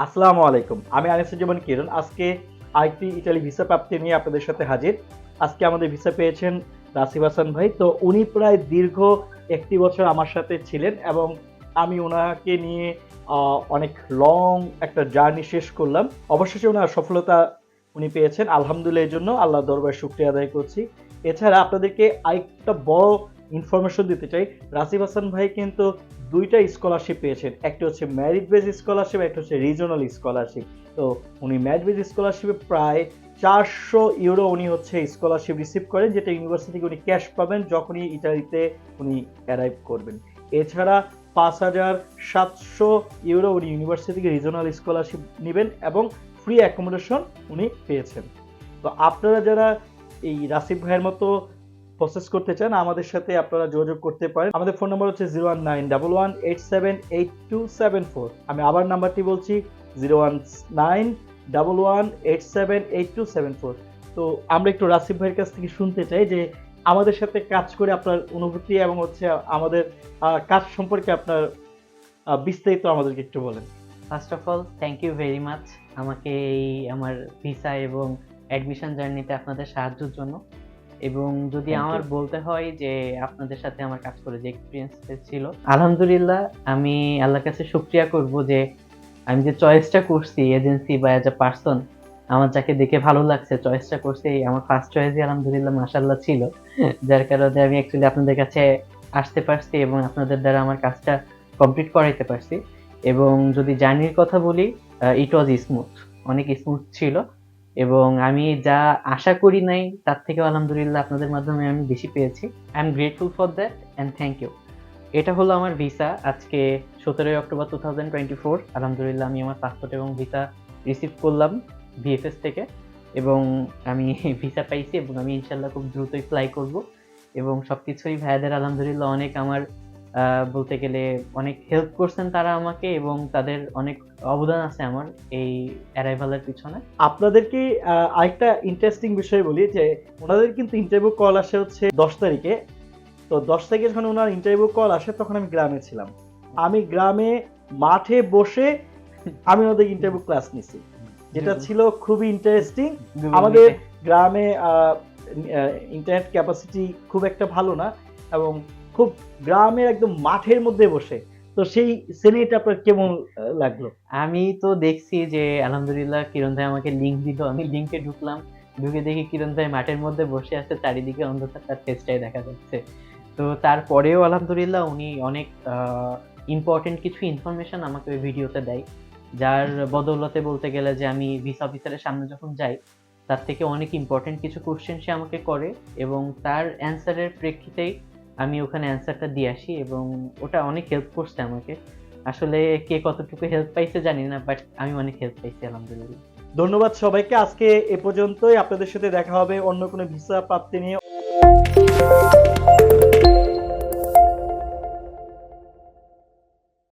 আসসালামু আলাইকুম। আমি আনিসুজ্জামান কিরণ। আজকে আরেকটি ইতালি ভিসা প্রাপ্তি নিয়ে আপনাদের সাথে হাজির। আজকে আমাদের ভিসা পেয়েছেন রাসিব হাসান ভাই। তো উনি প্রায় দীর্ঘ ১ বছর আমার সাথে ছিলেন এবং আমি উনাকে নিয়ে অনেক লং একটা জার্নি শেষ করলাম। অবশেষে উনার সফলতা উনি পেয়েছেন। আলহামদুলিল্লাহ এজন্য আল্লাহর দরবারে শুকরিয়া আদায় করছি। এছাড়া আপনাদেরকে আরেকটা বড় ইনফরমেশন দিতে চাই। রাসিব হাসান ভাই কিন্তু ২ টা স্কলারশিপ পেয়েছেন। একটা হচ্ছে মেরিট বেস স্কলারশিপ, একটা হচ্ছে রিজিওনাল স্কলারশিপ। তো উনি মেরিট বেস স্কলারশিপে প্রায় ৪০০ ইউরো উনি হচ্ছে স্কলারশিপ রিসিভ করেন, যেটা ইউনিভার্সিটি থেকে উনি ক্যাশ পাবেন যখনই ইতালিতে উনি অ্যারাইভ করবেন। এছাড়া ৫,৭০০ ইউরো উনি ইউনিভার্সিটি থেকে রিজিওনাল স্কলারশিপ নিবেন এবং ফ্রি অ্যাকোমোডেশন উনি পেয়েছেন। তো আপনারা যারা এই রাসিব ভাইয়ের মতো প্রসেস করতে চান আমাদের সাথে আপনারা যোগাযোগ করতে পারেন। আমাদের ফোন নাম্বার হচ্ছে 01911878274। আমি আবার নাম্বারটি বলছি 01911878274। তো আমরা একটু রাসিব ভাইয়ের কাছ থেকে শুনতে চাই যে আমাদের সাথে কাজ করে আপনার অনুভূতি এবং হচ্ছে আমাদের কাজ সম্পর্কে আপনার বিস্তারিত আমাদেরকে একটু বলেন। First of all thank you very much আমাকে এই আমার ভিসা এবং অ্যাডমিশন জার্নিতে আপনাদের সাহায্যের জন্য। এবং যদি Thank আমার you. বলতে হয় যে আপনাদের সাথে আমার কাজ করে যে এক্সপিরিয়েন্স ছিল, আলহামদুলিল্লাহ আমি আল্লাহর কাছে শুকরিয়া করব যে আমি যে চয়েসটা করছি এজেন্সি বা অ্যাজ এ পারসন, আমার যাকে দেখে ভালো লাগছে চয়েসটা করছি, আমার ফার্স্ট চয়েসই আলহামদুলিল্লাহ মাশাআল্লাহ ছিল। যার কারণে আমি অ্যাকচুয়ালি আপনাদের কাছে আসতে পারছি এবং আপনাদের দ্বারা আমার কাজটা কমপ্লিট করাইতে পারছি। এবং যদি জার্নির কথা বলি, ইট ওয়াজ স্মুথ, অনেক স্মুথ ছিল এবং আমি যা আশা করি নাই তার থেকেও আলহামদুলিল্লাহ আপনাদের মাধ্যমে আমি বেশি পেয়েছি। I am grateful for that and thank you. এটা হলো আমার ভিসা। আজকে ১৭ অক্টোবর 2024। আলহামদুলিল্লাহ আমি আমার পাসপোর্ট এবং ভিসা রিসিভ করলাম ভিএফএস থেকে এবং আমি ভিসা পাইছি এবং আমি ইনশাল্লাহ খুব দ্রুতই ফ্লাই করব এবং সবকিছুই ভাইয়াদের আলহামদুলিল্লাহ অনেক আমার বলতে গেলে অনেক হেল্প করছেন তারা আমাকে এবং তাদের অনেক অবদান আছে আমার এই অ্যারাইভালের পিছনে। আপনাদেরকে আরেকটা ইন্টারেস্টিং বিষয় বলি যে ওনাদের কিন্তু ইন্টারভিউ কল আসে হচ্ছে ১০ তারিখে। তো ১০ তারিখে যখন ওনার ইন্টারভিউ কল আসে তখন আমি গ্রামে ছিলাম। আমি গ্রামে মাঠে বসে আমি ওদের ইন্টারভিউ ক্লাস নিছি, যেটা ছিল খুবই ইন্টারেস্টিং। আমাদের গ্রামে ইন্টারনেট ক্যাপাসিটি খুব একটা ভালো না এবং খুব গ্রামের একদম মাঠের মধ্যে বসে। তো সেই সিনেরিটা আপনার কেমন লাগলো? আমি তো দেখছি যে আলহামদুলিল্লাহ কিরণ ভাই আমাকে লিংক দিল, আমি লিংকে ঢুকলাম, ঢুকে দেখি কিরণ ভাই মাঠের মধ্যে বসে আছে, চারিদিকে অন্ধকার, তার ফেসটাই দেখা যাচ্ছে। তো তারপরেও আলহামদুলিল্লাহ উনি অনেক ইম্পর্টেন্ট কিছু ইনফরমেশন আমাকে ওই ভিডিওতে দেয়, যার বদৌলতে বলতে গেলে যে আমি ভিসা অফিসারের সামনে যখন যাই তার থেকে অনেক ইম্পর্টেন্ট কিছু কোশ্চেন সে আমাকে করে এবং তার অ্যান্সারের প্রেক্ষিতেই আমি ওখানে অ্যান্সারটা দিয়ে আসি এবং ওটা অনেক হেল্প করছে আমাকে। আসলে কে কতটুকু হেল্প পাইছে জানি না, বাট আমি অনেক হেল্প পাইছি আলহামদুলিল্লাহ। ধন্যবাদ সবাইকে। আজকে এ পর্যন্তই। আপনাদের সাথে দেখা হবে অন্য কোনো ভিসা প্রাপ্তি নিয়ে।